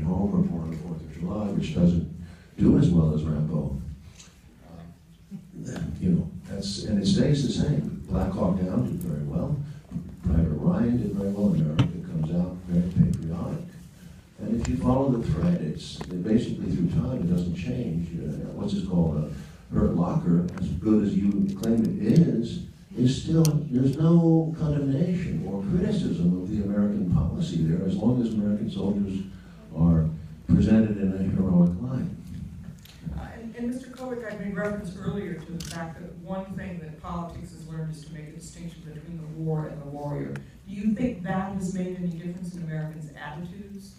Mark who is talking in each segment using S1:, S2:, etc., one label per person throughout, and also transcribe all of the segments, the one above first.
S1: Home or Born on the 4th of July, which doesn't do as well as Rambo. You know, and it stays the same. Black Hawk Down did very well. Private Ryan did very well. America Comes Out, very patriotic. And if you follow the thread, it's basically through time, it doesn't change. What's it called? Hurt Locker, as good as you claim it is still, there's no condemnation or criticism of the American policy there, as long as American soldiers are presented in a heroic light.
S2: And Mr. Kovic, I made reference earlier to the fact that one thing that politics has learned is to make a distinction between the war and the warrior. Do you think that has made any difference in Americans' attitudes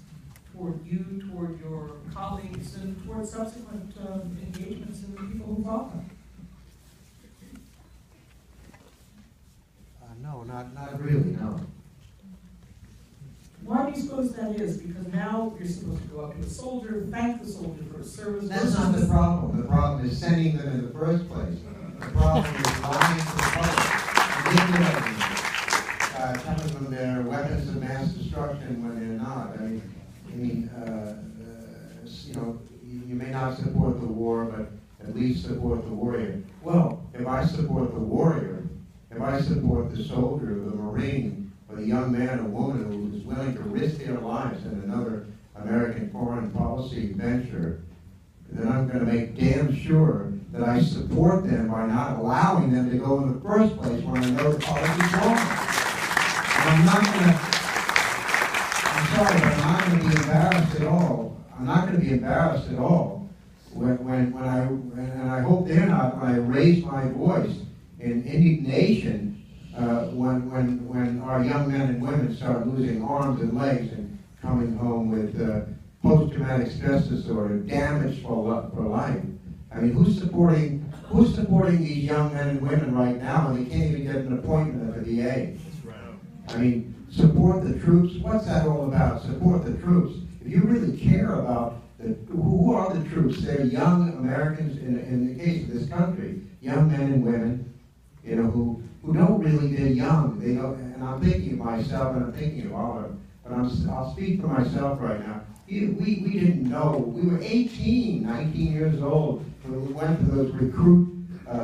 S2: toward you, toward your colleagues, and toward subsequent engagements in the people who fought them?
S3: No, not really, no.
S2: Why do you suppose that is? Because now you're supposed to go up to a soldier, thank the soldier for his service.
S3: That's not the problem. The problem is sending them in the first place. The problem is lying to the public, telling them they're weapons of mass destruction when they're not. You know, you may not support the war, but at least support the warrior. Well, if I support the warrior, if I support the soldier, the Marine, or the young man or woman who is willing to risk their lives in another American foreign policy venture, then I'm going to make damn sure that I support them by not allowing them to go in the first place when I know the policy is wrong. And I'm sorry, but I'm not going to be embarrassed at all. I'm not going to be embarrassed at all when I hope they're not, when I raise my voice in indignation when our young men and women start losing arms and legs and coming home with post-traumatic stress disorder, damage for life. I mean, who's supporting these young men and women right now when they can't even get an appointment at the VA? I mean, support the troops. What's that all about? Support the troops. If you really care about who are the troops? They're young Americans in the case of this country, young men and women, you know, who don't really, they're young. They don't, and I'm thinking of myself and I'm thinking of Oliver, but I'll speak for myself right now. We didn't know. We were 18, 19 years old when we went to those recruit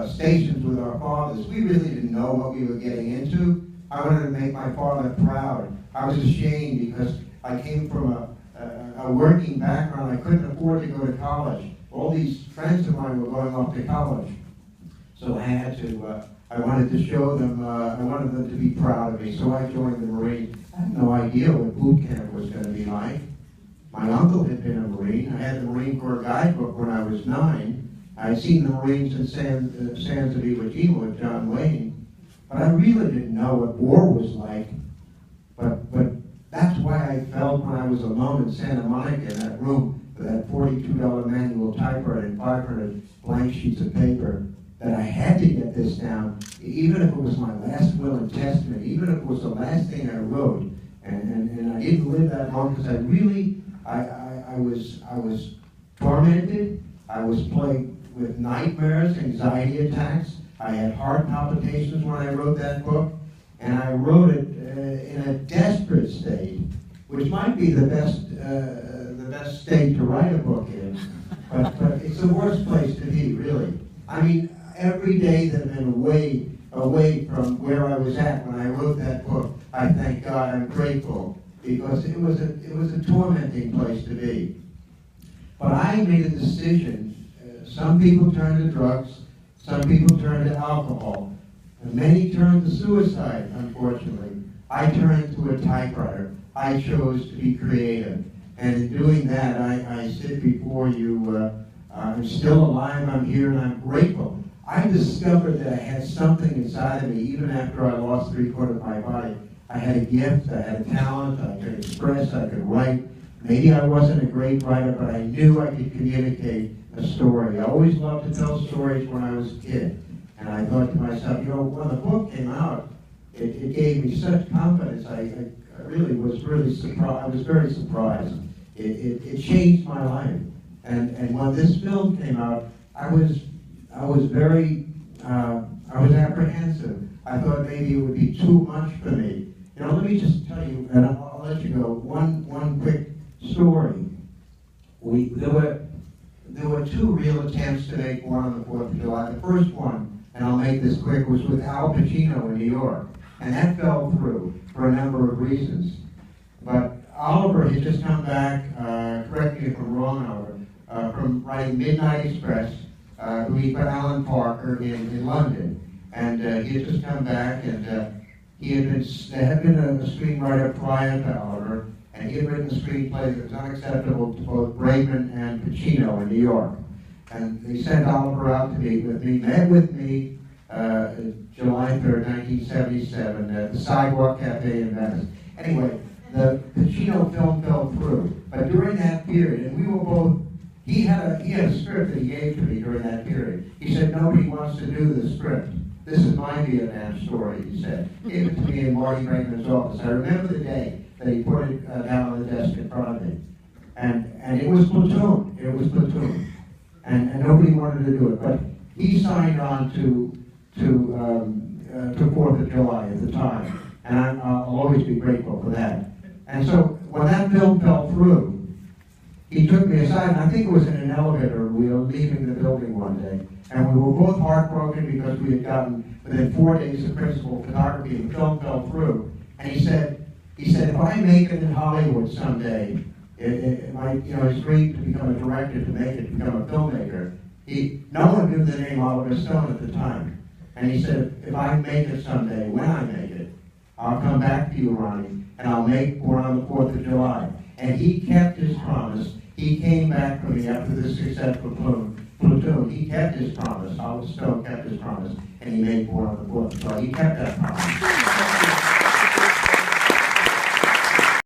S3: stations with our fathers. We really didn't know what we were getting into. I wanted to make my father proud. I was ashamed because I came from a working background. I couldn't afford to go to college. All these friends of mine were going off to college. So I had to, I wanted to show them, I wanted them to be proud of me. So I joined the Marines. I had no idea what boot camp was going to be like. My uncle had been a Marine. I had the Marine Corps guidebook when I was 9. I had seen the Marines in Sands of Iwo Jima with John Wayne. But I really didn't know what war was like. But that's why I felt when I was alone in Santa Monica in that room with that $42 manual typewriter and 500 blank sheets of paper, that I had to get this down, even if it was my last will and testament, even if it was the last thing I wrote. And I didn't live that long because I really, I was tormented. I was plagued with nightmares, anxiety attacks. I had heart palpitations when I wrote that book. And I wrote it in a desperate state, which might be the best state to write a book in. But it's the worst place to be, really. I mean, every day that I've been away from where I was at when I wrote that book, I thank God, I'm grateful, because it was a tormenting place to be. But I made a decision. Some people turn to drugs, some people turn to alcohol, and many turn to suicide, unfortunately. I turned to a typewriter. I chose to be creative. And in doing that, I sit before you. I'm still alive, I'm here, and I'm grateful. I discovered that I had something inside of me, even after I lost 3/4 of my body. I had a gift, I had a talent, I could express, I could write. Maybe I wasn't a great writer, but I knew I could communicate a story. I always loved to tell stories when I was a kid. And I thought to myself, you know, when the book came out, it gave me such confidence. I really was surprised. I was very surprised. It changed my life. And when this film came out, I was very apprehensive. I thought maybe it would be too much for me. You know, let me just tell you, and I'll let you go, one quick story. there were two real attempts to make Born on the 4th of July. The first one, and I'll make this quick, was with Al Pacino in New York. And that fell through for a number of reasons. But Oliver had just come back, correct me if I'm wrong, Oliver, from writing Midnight Express, who he put Alan Parker in London. And he had just come back, and there had been a screenwriter prior to Oliver, and he had written a screenplay that was unacceptable to both Bregman and Pacino in New York. And they sent Oliver out to meet with me, met with me July 3rd, 1977, at the Sidewalk Cafe in Venice. Anyway, the Pacino film fell through, but during that period, and we were both, he had a script that he gave to me during that period. He said, nobody wants to do the script. This is my Vietnam story, he said. He gave it to me in Marty Bregman's office. I remember the day that he put it down on the desk in front of me. And it was Platoon. It was Platoon. And nobody wanted to do it. But he signed on to 4th of July at the time. And I'll always be grateful for that. And so when that film fell through, he took me aside, and I think it was in an elevator. We were leaving the building one day. And we were both heartbroken because we had gotten within 4 days of principal photography, and the film fell through. And he said, if I make it in Hollywood someday, his dream to become a director, to make it, become a filmmaker. No one knew the name Oliver Stone at the time. And he said, if I make it someday, when I make it, I'll come back to you, Ronnie, and I'll make Born on the 4th of July. And he kept his promise. He came back for me after the successful Platoon. He kept his promise. Oliver Stone kept his promise, and he made Born on the 4th of July. He kept that promise.